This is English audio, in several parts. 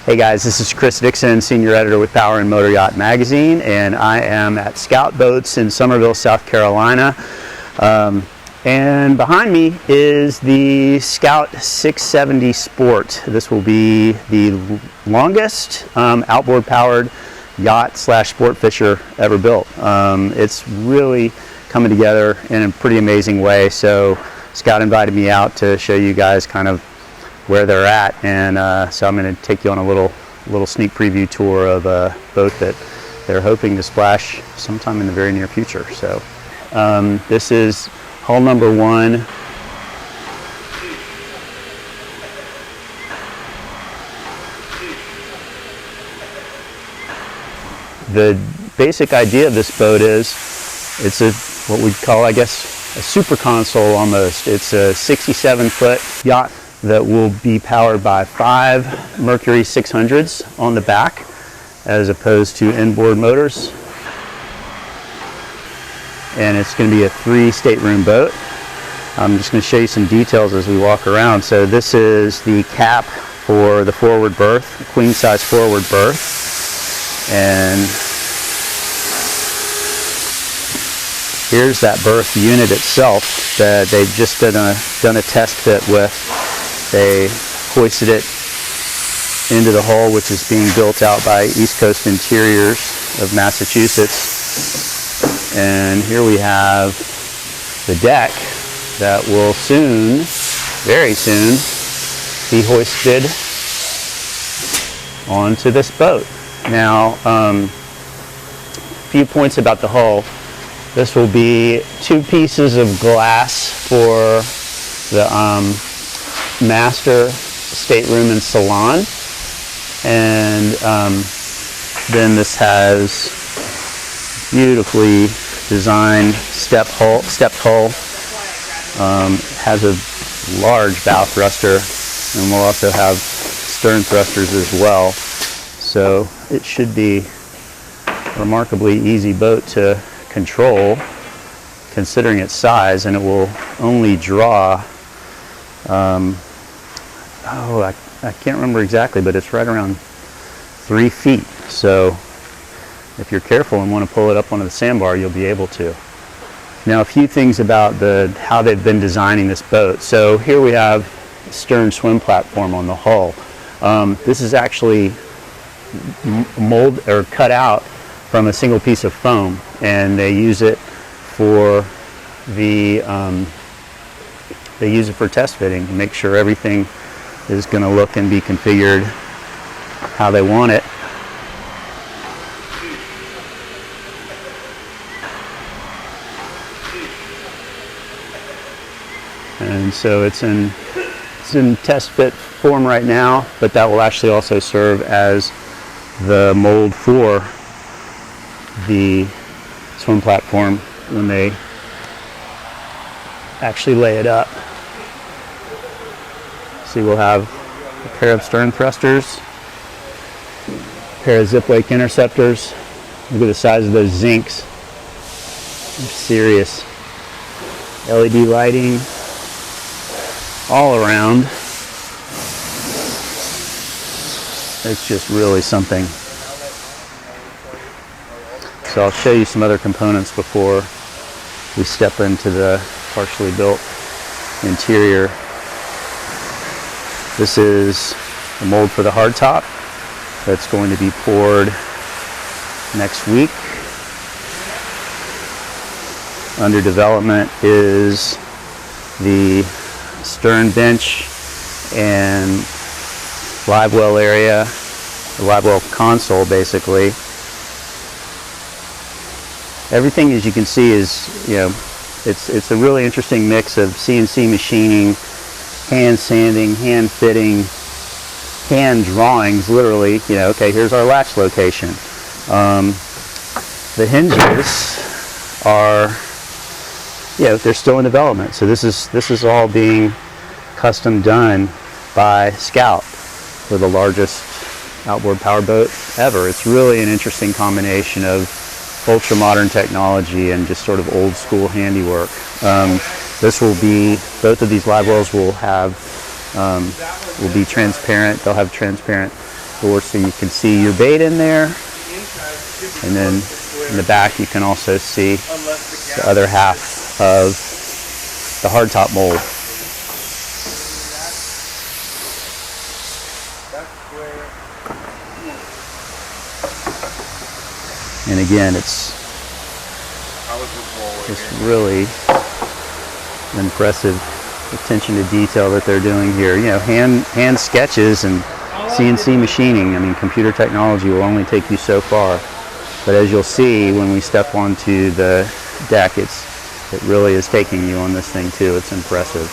Hey guys, this is Chris Dixon, Senior Editor with Power and Motor Yacht Magazine, and I am at Scout Boats in Summerville, South Carolina. And behind me is the Scout 670 Sport. This will be the longest outboard-powered yacht slash sport fisher ever built. It's really coming together in a pretty amazing way. So Scout invited me out to show you guys kind of where they're at, and so I'm going to take you on a little sneak preview tour of a boat that they're hoping to splash sometime in the very near future. So this is hull number 1. The basic idea of this boat is it's what we'd call, I guess, a super console almost. It's a 67-foot yacht that will be powered by 5 Mercury 600s on the back as opposed to inboard motors. And it's going to be a 3-stateroom boat. I'm just going to show you some details as we walk around. So this is the cap for the forward berth, a queen size forward berth. And here's that berth unit itself that they've just done a test fit with. They hoisted it into the hull, which is being built out by East Coast Interiors of Massachusetts. And here we have the deck that will soon, very soon, be hoisted onto this boat. Now, a few points about the hull. This will be 2 pieces of glass for the master stateroom and salon, and then this has beautifully designed stepped hull. Has a large bow thruster, and we'll also have stern thrusters as well, so it should be a remarkably easy boat to control considering its size, and it will only draw I can't remember exactly, but it's right around 3 feet. So if you're careful and want to pull it up onto the sandbar, you'll be able to. Now, a few things about how they've been designing this boat. So here we have a stern swim platform on the hull. This is actually molded or cut out from a single piece of foam, and they use it for test fitting to make sure everything is going to look and be configured how they want it. And so it's in test fit form right now, but that will actually also serve as the mold for the swim platform when they actually lay it up. See, we'll have a pair of stern thrusters, a pair of zip lake interceptors. Look at the size of those zincs. They're serious. LED lighting all around. It's just really something. So I'll show you some other components before we step into the partially built interior. This is a mold for the hardtop that's going to be poured next week. Under development is the stern bench and live well area, the live well console basically. Everything, as you can see, is, it's a really interesting mix of CNC machining, hand sanding, hand fitting, hand drawings, literally. Okay, here's our latch location. The hinges are, they're still in development. So this is all being custom done by Scout for the largest outboard power boat ever. It's really an interesting combination of ultra modern technology and just sort of old school handiwork. This will be, both of these live wells will be transparent. They'll have transparent door so you can see your bait in there. And then in the back you can also see the other half of the hardtop mold. And again, it's really impressive attention to detail that they're doing here. You know, hand sketches and CNC machining. I mean, computer technology will only take you so far. But as you'll see when we step onto the deck, it really is taking you on this thing too. It's impressive.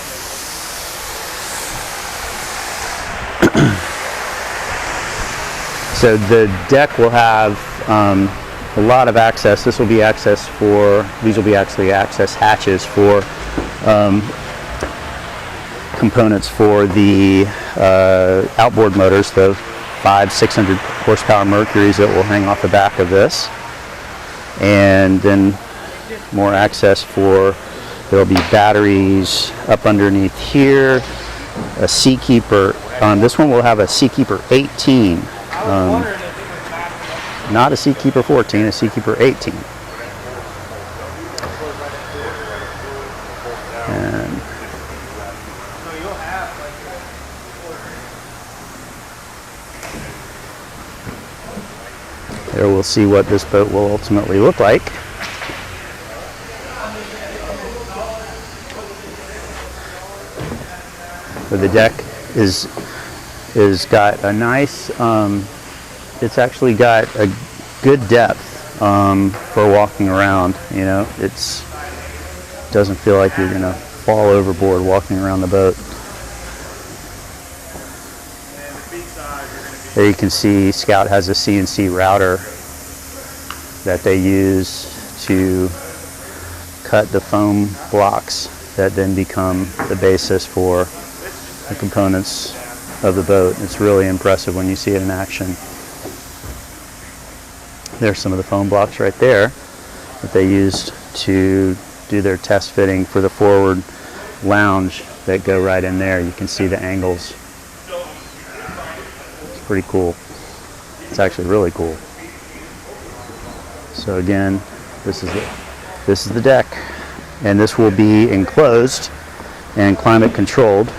So the deck will have a lot of access. This will be access for, these will be actually access hatches for components for the outboard motors, the 500-600 horsepower Mercuries that will hang off the back of this. And then more access for, there'll be batteries up underneath here, a Seakeeper. This one will have a Seakeeper 18. Not a Seakeeper 14, a Seakeeper 18. And there we'll see what this boat will ultimately look like. So the deck is got a nice, it's actually got a good depth for walking around. You know, it's doesn't feel like you're gonna fall overboard walking around the boat. There you can see Scout has a CNC router that they use to cut the foam blocks that then become the basis for the components of the boat. It's really impressive when you see it in action. There's some of the foam blocks right there that they used to do their test fitting for the forward lounge that go right in there. You can see the angles. It's pretty cool. It's actually really cool. So again, this is the deck, and this will be enclosed and climate controlled.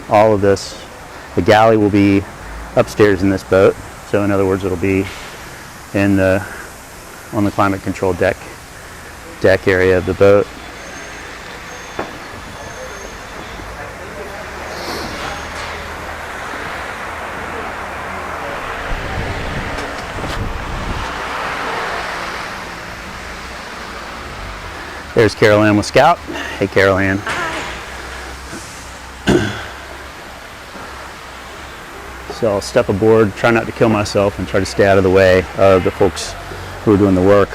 All of this, the galley will be upstairs in this boat. So in other words, it'll be on the climate control deck area of the boat. There's Carol Ann with Scout. Hey, Carol Ann. So I'll step aboard, try not to kill myself, and try to stay out of the way of the folks who are doing the work.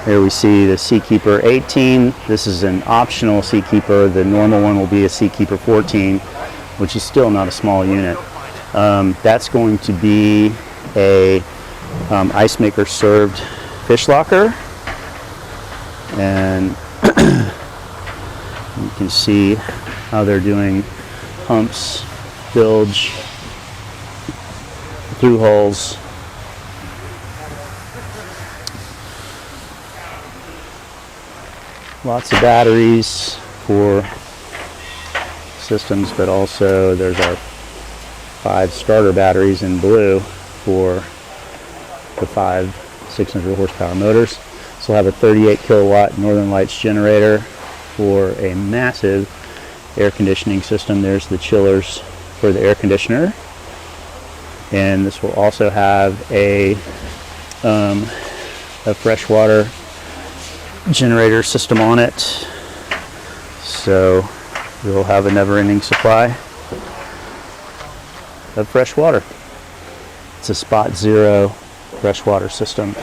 Here we see the Seakeeper 18. This is an optional Seakeeper. The normal one will be a Seakeeper 14, which is still not a small unit. That's going to be a ice maker served fish locker. And you can see how they're doing humps, bilge, through holes. Lots of batteries for systems, but also there's our 5 starter batteries in blue for the 500-600 horsepower motors. This will have a 38 kilowatt Northern Lights generator for a massive air conditioning system. There's the chillers for the air conditioner, and this will also have a freshwater generator system on it, so we'll have a never-ending supply of fresh water. It's a spot zero freshwater system.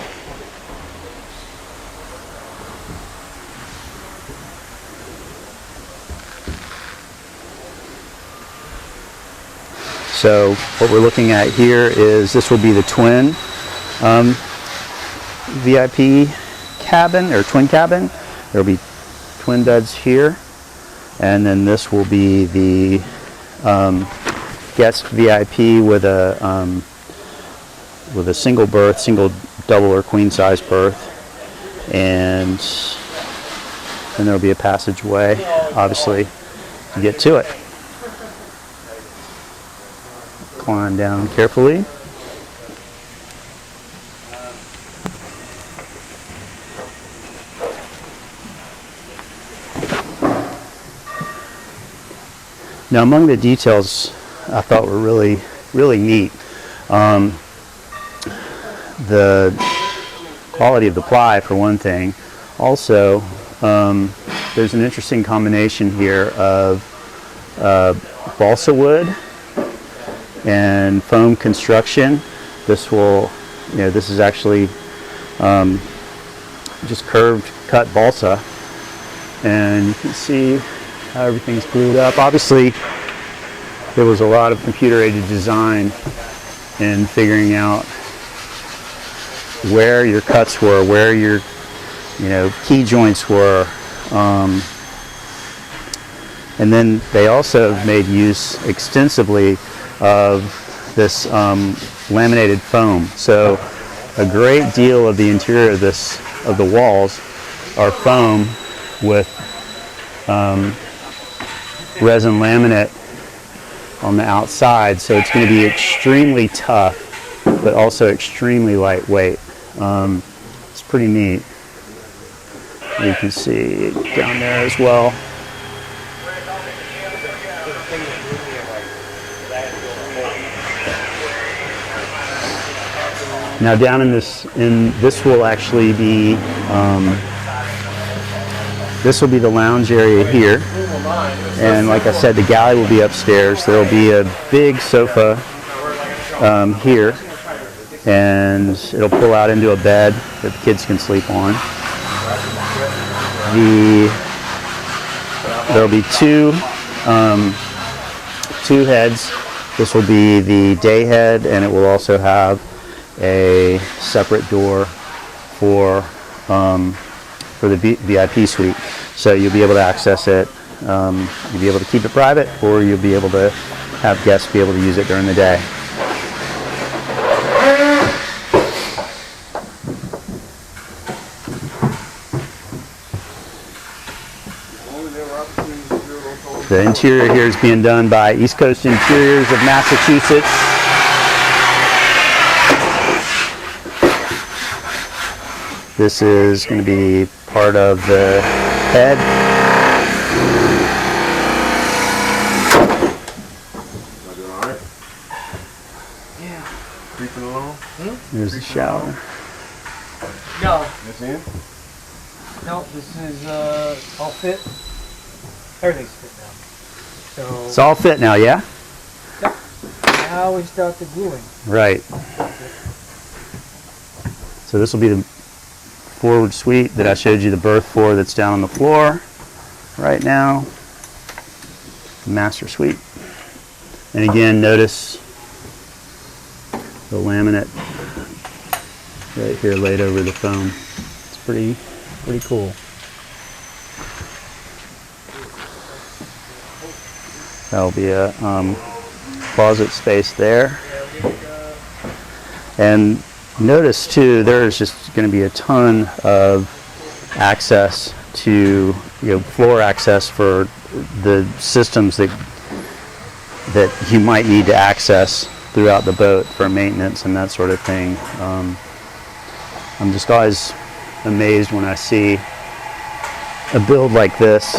So what we're looking at here is this will be the twin VIP cabin, or twin cabin. There will be twin beds here, and then this will be the guest VIP with a single berth, single, double, or queen size berth, and then there'll be a passageway, obviously, to get to it. Climb down carefully. Now, among the details I thought were really, really neat, the quality of the ply, for one thing. Also, there's an interesting combination here of balsa wood and foam construction. This will, this is actually just curved cut balsa, and you can see how everything's glued up. Obviously, there was a lot of computer-aided design in figuring out where your cuts were, where your key joints were, and then they also made use extensively of this laminated foam. So a great deal of the interior of the walls are foam with resin laminate on the outside, so it's going to be extremely tough but also extremely lightweight. It's pretty neat. You can see down there as well. Now down in this will actually be this will be the lounge area here, and like I said, the galley will be upstairs. There will be a big sofa here, and it'll pull out into a bed that the kids can sleep on. There'll be two heads. This will be the day head, and it will also have a separate door for the VIP suite. So you'll be able to access it. You'll be able to keep it private, or you'll be able to have guests be able to use it during the day. The interior here is being done by East Coast Interiors of Massachusetts. This is going to be part of the head. Yeah. Creeping along? There's the shower. No. This in? No, this is all fit. Everything's fit now. So It's all fit now, yeah? yep. Now we start the gluing. Right. So this will be the forward suite that I showed you the berth for, that's down on the floor right now. The master suite. And again, notice the laminate right here laid over the foam. It's pretty cool. That'll be a closet space there. And notice too, there is just going to be a ton of access to, floor access for the systems that you might need to access throughout the boat for maintenance and that sort of thing. I'm just always amazed when I see a build like this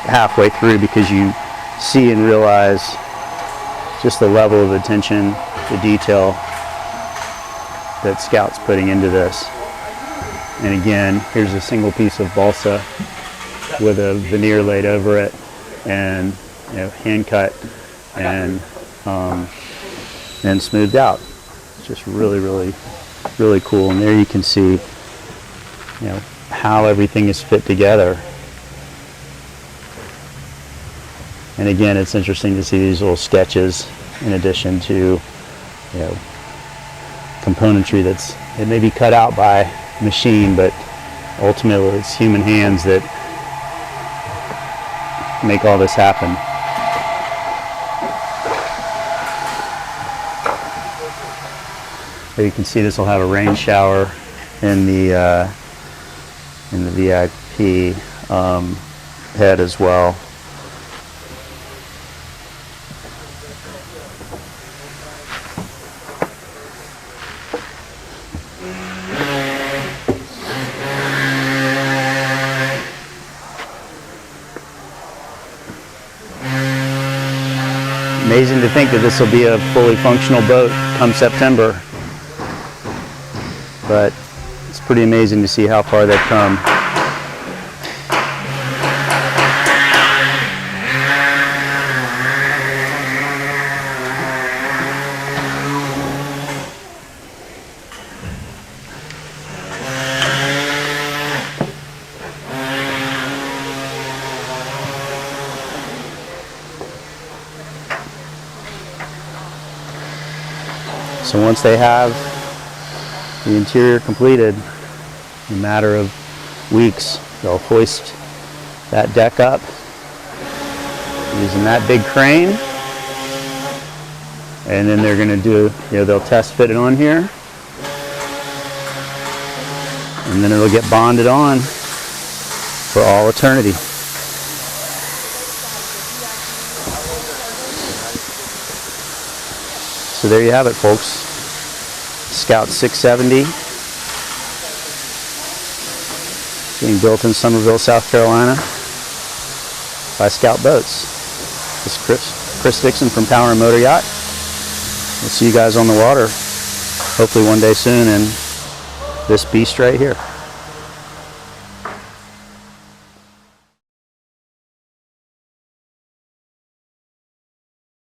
halfway through, because you see and realize just the level of attention to detail that Scout's putting into this. And again, here's a single piece of balsa with a veneer laid over it, and hand cut and smoothed out. It's just really, really, really cool. And there you can see, how everything is fit together. And again, it's interesting to see these little sketches in addition to, componentry it may be cut out by machine, but ultimately it's human hands that make all this happen. There you can see this will have a rain shower in the VIP head as well. Amazing to think that this will be a fully functional boat come September, but it's pretty amazing to see how far they've come. So once they have the interior completed, in a matter of weeks, they'll hoist that deck up using that big crane, and then they're going to do, they'll test fit it on here, and then it'll get bonded on for all eternity. So there you have it, folks. Scout 670 being built in Somerville, South Carolina by Scout Boats. This is Chris Dixon from Power and Motor Yacht. We'll see you guys on the water hopefully one day soon in this beast right here.